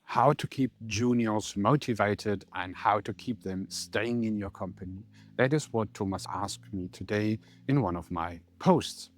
how to keep juniors motivated and how to keep them staying in your company. That is what Thomas asked me today in one of my posts.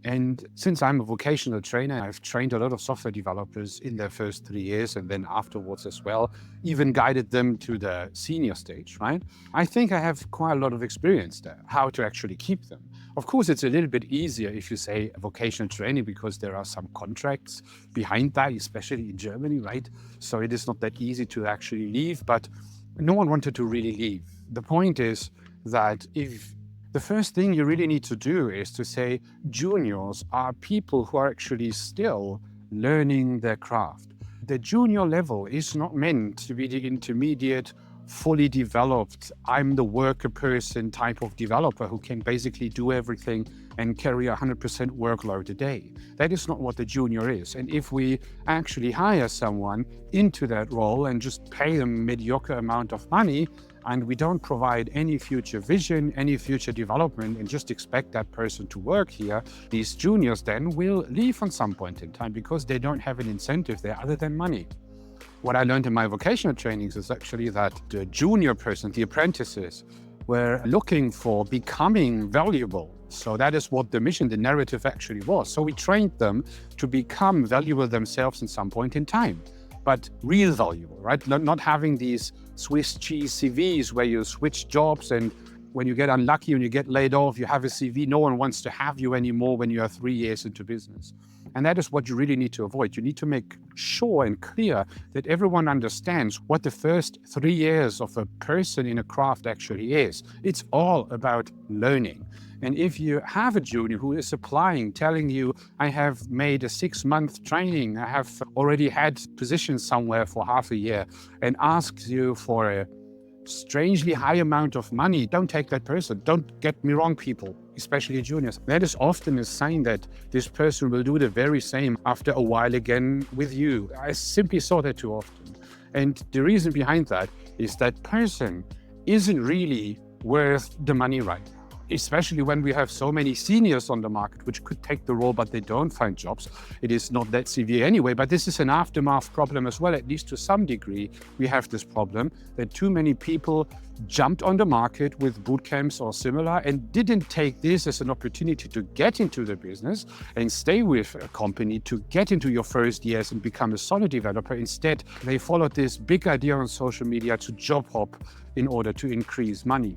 And since I'm a vocational trainer, I've trained a lot of software developers in their first 3 years and then afterwards as well, even guided them to the senior stage, right? I think I have quite a lot of experience there, how to actually keep them. Of course, it's a little bit easier if you say vocational training because there are some contracts behind that, especially in Germany, right? So it is not that easy to actually leave, but no one wanted to really leave. The point is that if the first thing you really need to do is to say juniors are people who are actually still learning their craft. The junior level is not meant to be the intermediate, fully developed, I'm the worker person type of developer who can basically do everything and carry 100% workload a day. That is not what the junior is. And if we actually hire someone into that role and just pay them a mediocre amount of money, and we don't provide any future vision, any future development, and just expect that person to work here, these juniors then will leave on some point in time because they don't have an incentive there other than money. What I learned in my vocational trainings is actually that the junior person, the apprentices, were looking for becoming valuable. So that is what the mission, the narrative actually was. So we trained them to become valuable themselves in some point in time, but real valuable, right? Not having these Swiss cheese CVs where you switch jobs and when you get unlucky and you get laid off, you have a CV, no one wants to have you anymore when you are 3 years into business. And that is what you really need to avoid. You need to make sure and clear that everyone understands what the first 3 years of a person in a craft actually is. It's all about learning. And if you have a junior who is applying, telling you, I have made a 6-month training, I have already had positions somewhere for half a year, and asks you for a strangely high amount of money, don't take that person. Don't get me wrong, people, especially juniors. That is often a sign that this person will do the very same after a while again with you. I simply saw that too often. And the reason behind that is that person isn't really worth the money right now. Especially when we have so many seniors on the market which could take the role, but they don't find jobs. It is not that severe anyway, but this is an aftermath problem as well, at least to some degree. We have this problem that too many people jumped on the market with boot camps or similar and didn't take this as an opportunity to get into the business and stay with a company to get into your first years and become a solid developer. Instead, they followed this big idea on social media to job hop in order to increase money.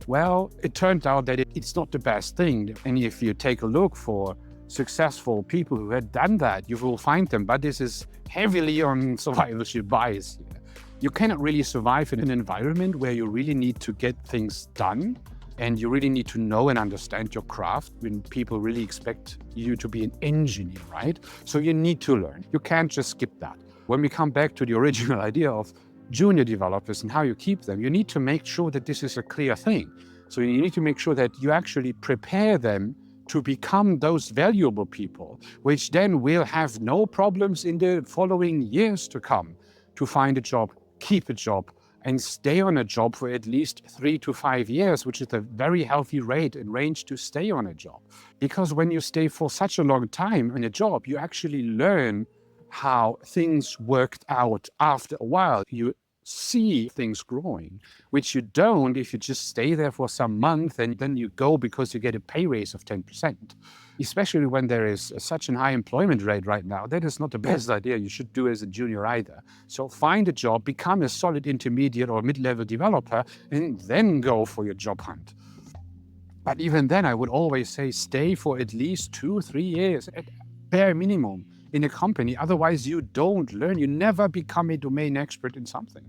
Well, it turned out that it's not the best thing. And if you take a look for successful people who had done that, you will find them. But this is heavily on survivorship bias. You cannot really survive in an environment where you really need to get things done and you really need to know and understand your craft when people really expect you to be an engineer, right? So you need to learn. You can't just skip that. When we come back to the original idea of junior developers and how you keep them, you need to make sure that this is a clear thing. So you need to make sure that you actually prepare them to become those valuable people, which then will have no problems in the following years to come to find a job, keep a job, and stay on a job for at least 3 to 5 years, which is a very healthy rate and range to stay on a job. Because when you stay for such a long time in a job, you actually learn how things worked out after a while. You see things growing, which you don't if you just stay there for some month and then you go because you get a pay raise of 10%. Especially when there is such an high employment rate right now, that is not the best idea you should do as a junior either. So find a job, become a solid intermediate or mid-level developer, and then go for your job hunt. But even then, I would always say stay for at least 2-3 years at bare minimum in a company. Otherwise, you don't learn. You never become a domain expert in something.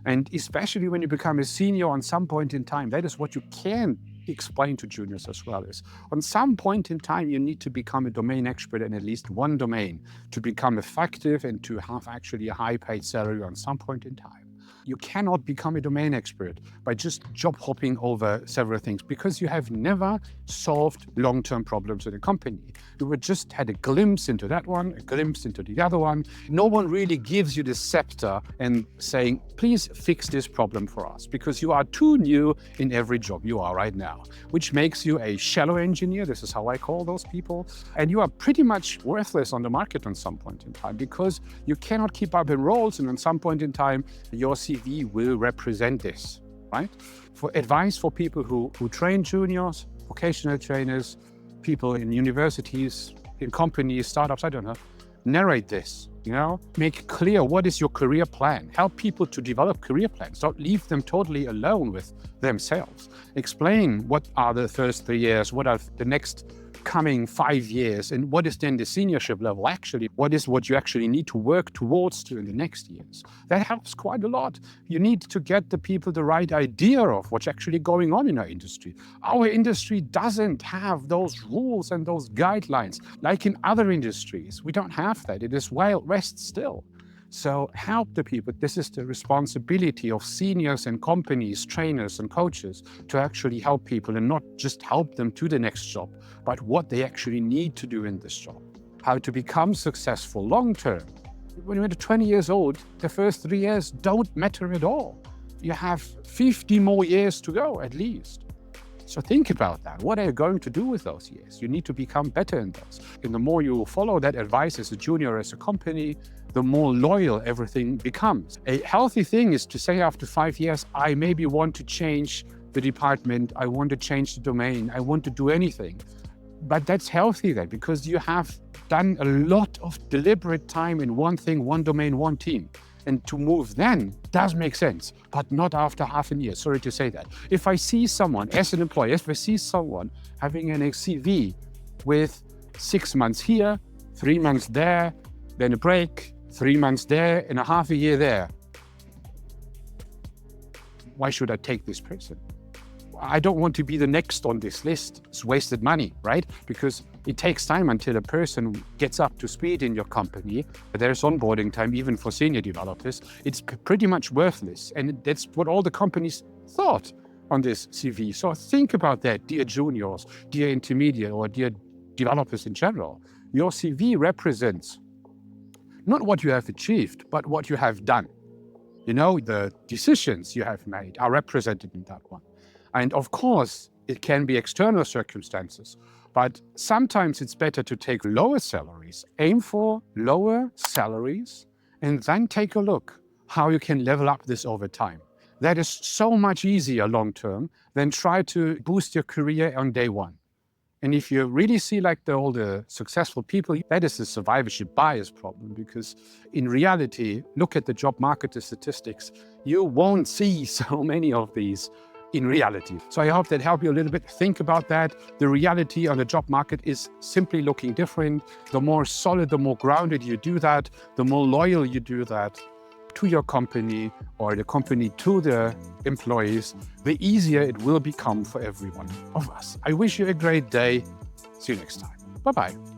And especially when you become a senior on some point in time, that is what you can explain to juniors as well, is on some point in time, you need to become a domain expert in at least one domain to become effective and to have actually a high paid salary on some point in time. You cannot become a domain expert by just job hopping over several things because you have never solved long-term problems in a company. You were just had a glimpse into that one, a glimpse into the other one. No one really gives you the scepter and saying, please fix this problem for us, because you are too new in every job you are right now, which makes you a shallow engineer. This is how I call those people. And you are pretty much worthless on the market at some point in time because you cannot keep up in roles, and at some point in time, your CV will represent this, right? For advice for people who train juniors, vocational trainers, people in universities, in companies, startups, I don't know, narrate this, make clear what is your career plan. Help people to develop career plans. Don't leave them totally alone with themselves. Explain what are the first 3 years, what are the next coming 5 years, and what is then the seniorship level actually, what you actually need to work towards in the next years. That helps quite a lot. You need to get the people the right idea of what's actually going on in our industry. Our industry doesn't have those rules and those guidelines like in other industries. We don't have that. It is Wild West still. So help the people. This is the responsibility of seniors and companies, trainers and coaches, to actually help people and not just help them to the next job, but what they actually need to do in this job. How to become successful long-term. When you're 20 years old, the first 3 years don't matter at all. You have 50 more years to go at least. So think about that. What are you going to do with those years? You need to become better in those. And the more you follow that advice as a junior, as a company, the more loyal everything becomes. A healthy thing is to say after 5 years, I maybe want to change the department, I want to change the domain, I want to do anything. But that's healthy then, because you have done a lot of deliberate time in one thing, one domain, one team. And to move then does make sense, but not after half a year. Sorry to say that. If I see someone, as an employee, if I see someone having an CV with 6 months here, 3 months there, then a break, 3 months there, and a half a year there, why should I take this person? I don't want to be the next on this list. It's wasted money, right? Because it takes time until a person gets up to speed in your company. There's onboarding time, even for senior developers. It's pretty much worthless. And that's what all the companies thought on this CV. So think about that, dear juniors, dear intermediate, or dear developers in general. Your CV represents not what you have achieved, but what you have done. The decisions you have made are represented in that one. And of course, it can be external circumstances, but sometimes it's better to take lower salaries, aim for lower salaries, and then take a look how you can level up this over time. That is so much easier long-term than try to boost your career on day one. And if you really see like all the successful people, that is the survivorship bias problem, because in reality, look at the job market statistics, you won't see so many of these in reality. So I hope that helped you a little bit. Think about that. The reality on the job market is simply looking different. The more solid, the more grounded you do that, the more loyal you do that to your company or the company to the employees, the easier it will become for every one of us. I wish you a great day. See you next time. Bye-bye.